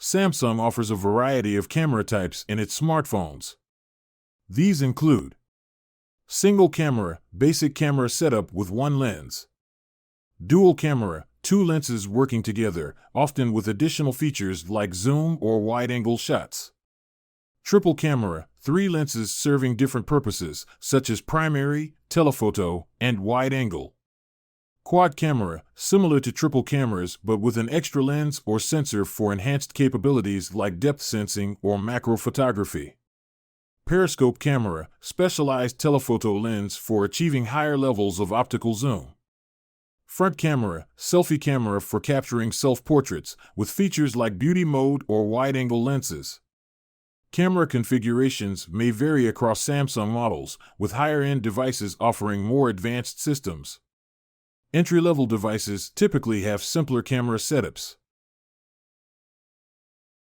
Samsung offers a variety of camera types in its smartphones. These include single camera, basic camera setup with one lens. Dual camera, two lenses working together, often with additional features like zoom or wide-angle shots. Triple camera, three lenses serving different purposes, such as primary, telephoto, and wide-angle. Quad camera, similar to triple cameras but with an extra lens or sensor for enhanced capabilities like depth sensing or macro photography. Periscope camera, specialized telephoto lens for achieving higher levels of optical zoom. Front camera, selfie camera for capturing self-portraits, with features like beauty mode or wide-angle lenses. Camera configurations may vary across Samsung models, with higher-end devices offering more advanced systems. Entry-level devices typically have simpler camera setups.